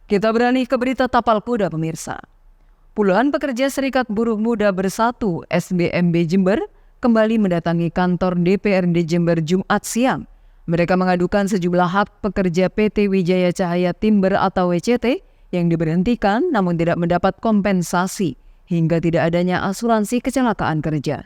Kita beralih ke berita tapal kuda pemirsa. Puluhan pekerja Serikat Buruh Muda Bersatu SBMB Jember kembali mendatangi kantor DPRD Jember Jumat siang. Mereka mengadukan sejumlah hak pekerja PT Wijaya Cahaya Timber atau WCT yang diberhentikan namun tidak mendapat kompensasi hingga tidak adanya asuransi kecelakaan kerja.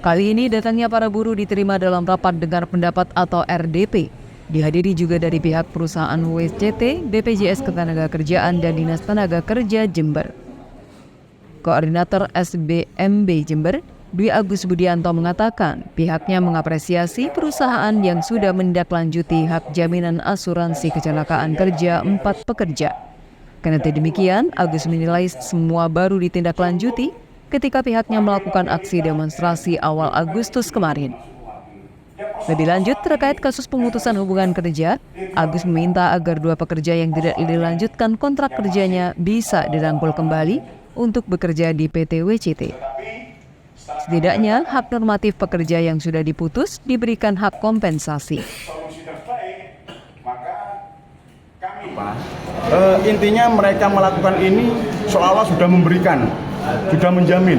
Kali ini datangnya para buruh diterima dalam rapat dengar pendapat atau RDP. Dihadiri juga dari pihak perusahaan WCT, BPJS Ketenagakerjaan dan Dinas Tenaga Kerja Jember. Koordinator SBMB Jember, Dwi Agus Budianto mengatakan pihaknya mengapresiasi perusahaan yang sudah menindaklanjuti hak jaminan asuransi kecelakaan kerja 4 pekerja. Karena demikian, Agus menilai semua baru ditindaklanjuti ketika pihaknya melakukan aksi demonstrasi awal Agustus kemarin. Lebih lanjut terkait kasus pemutusan hubungan kerja, Agus meminta agar 2 pekerja yang tidak dilanjutkan kontrak kerjanya bisa dirangkul kembali untuk bekerja di PT WCT. Setidaknya hak normatif pekerja yang sudah diputus diberikan hak kompensasi. Intinya mereka melakukan ini seolah sudah memberikan, sudah menjamin.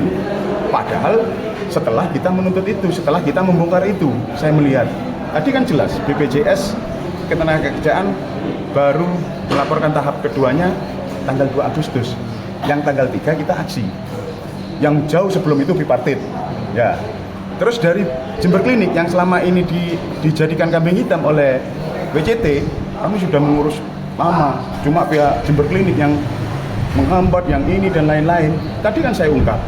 Padahal setelah kita menuntut itu, setelah kita membongkar itu, saya melihat tadi kan jelas BPJS Ketenagakerjaan baru melaporkan tahap keduanya tanggal 2 Agustus. Yang tanggal 3 kita aksi. Yang jauh sebelum itu bipartit. Ya. Terus dari Jember Klinik yang selama ini dijadikan kambing hitam oleh WCT, kami sudah mengurus lama. Cuma pihak Jember Klinik yang menghambat yang ini dan lain-lain. Tadi kan saya ungkap.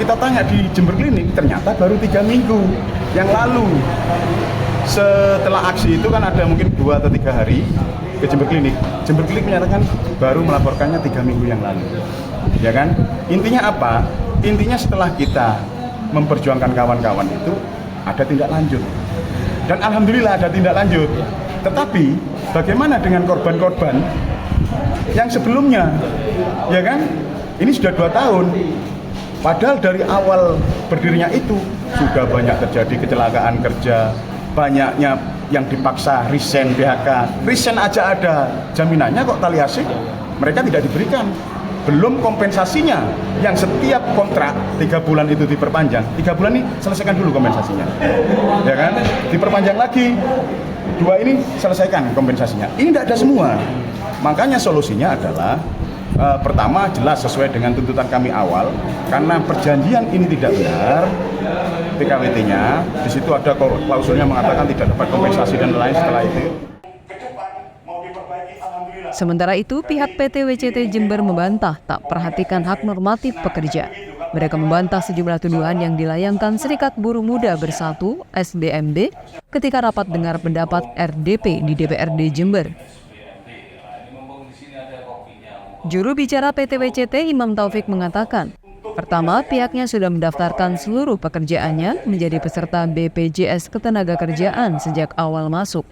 Kita tanya di Jember Klinik, ternyata baru 3 minggu yang lalu. Setelah aksi itu kan ada mungkin 2 atau 3 hari ke Jember Klinik. Jember Klinik menyatakan baru melaporkannya 3 minggu yang lalu. Ya kan? Intinya apa? Intinya setelah kita memperjuangkan kawan-kawan itu ada tindak lanjut. Dan alhamdulillah ada tindak lanjut. Tetapi bagaimana dengan korban-korban yang sebelumnya? Ya kan? Ini sudah 2 tahun. Padahal dari awal berdirinya itu sudah banyak terjadi kecelakaan kerja, banyaknya yang dipaksa resign PHK. Resign aja ada jaminannya kok tali asik, mereka tidak diberikan. Belum kompensasinya yang setiap kontrak 3 bulan itu diperpanjang. 3 bulan ini selesaikan dulu kompensasinya. Ya kan? Diperpanjang lagi. 2 ini selesaikan kompensasinya. Ini tidak ada semua. Makanya solusinya adalah pertama jelas sesuai dengan tuntutan kami awal, karena perjanjian ini tidak benar, PKWT-nya di situ ada klausulnya mengatakan tidak dapat kompensasi dan lain setelah itu. Sementara itu, pihak PT WCT Jember membantah tak perhatikan hak normatif pekerja. Mereka membantah sejumlah tuduhan yang dilayangkan Serikat Buruh Muda Bersatu SBMB ketika rapat dengar pendapat RDP di DPRD Jember. Juru bicara PT WCT Imam Taufik mengatakan, pertama, pihaknya sudah mendaftarkan seluruh pekerjaannya menjadi peserta BPJS Ketenagakerjaan sejak awal masuk.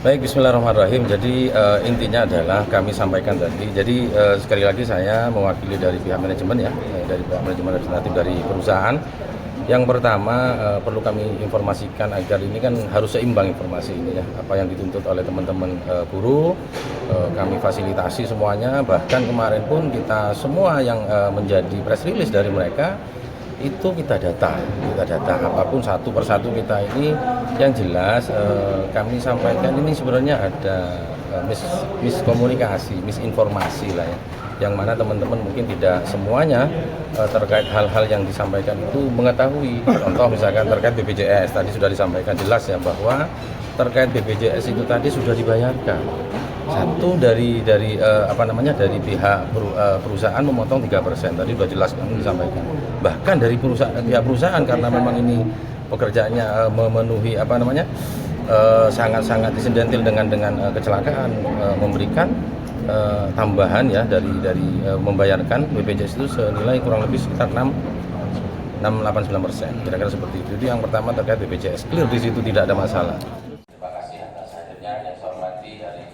Baik, bismillahirrahmanirrahim. Jadi intinya adalah kami sampaikan tadi. Jadi sekali lagi saya mewakili dari pihak manajemen ya, dari pihak manajemen representatif dari perusahaan. Yang pertama perlu kami informasikan agar ini kan harus seimbang informasi ini ya, apa yang dituntut oleh teman-teman buruh, kami fasilitasi semuanya. Bahkan kemarin pun kita semua yang menjadi press release dari mereka itu kita data apapun satu persatu kita ini. Yang jelas kami sampaikan ini sebenarnya ada miskomunikasi, misinformasi lah ya, yang mana teman-teman mungkin tidak semuanya terkait hal-hal yang disampaikan itu mengetahui. Contoh misalkan terkait BPJS tadi sudah disampaikan jelas ya, bahwa terkait BPJS itu tadi sudah dibayarkan. Satu dari dari pihak perusahaan memotong 3%, tadi sudah jelas kami disampaikan. Bahkan dari pihak perusahaan karena memang ini pekerjaannya memenuhi sangat-sangat disidentil dengan kecelakaan, memberikan tambahan ya dari membayarkan BPJS itu senilai kurang lebih sekitar 6,89%, kira-kira seperti itu. Itu yang pertama terkait BPJS, clear di situ, tidak ada masalah. Terima kasih atas hadirnya dan saya hormati dari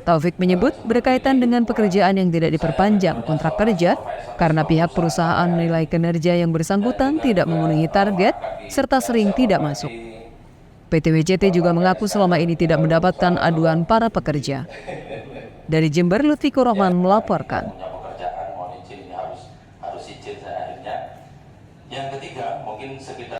Taufik menyebut berkaitan dengan pekerjaan yang tidak diperpanjang kontrak kerja karena pihak perusahaan menilai kinerja yang bersangkutan tidak memenuhi target serta sering tidak masuk. PT WJT juga mengaku selama ini tidak mendapatkan aduan para pekerja. Dari Jember, Lutfikur Rahman melaporkan. Yang ketiga, mungkin sekitar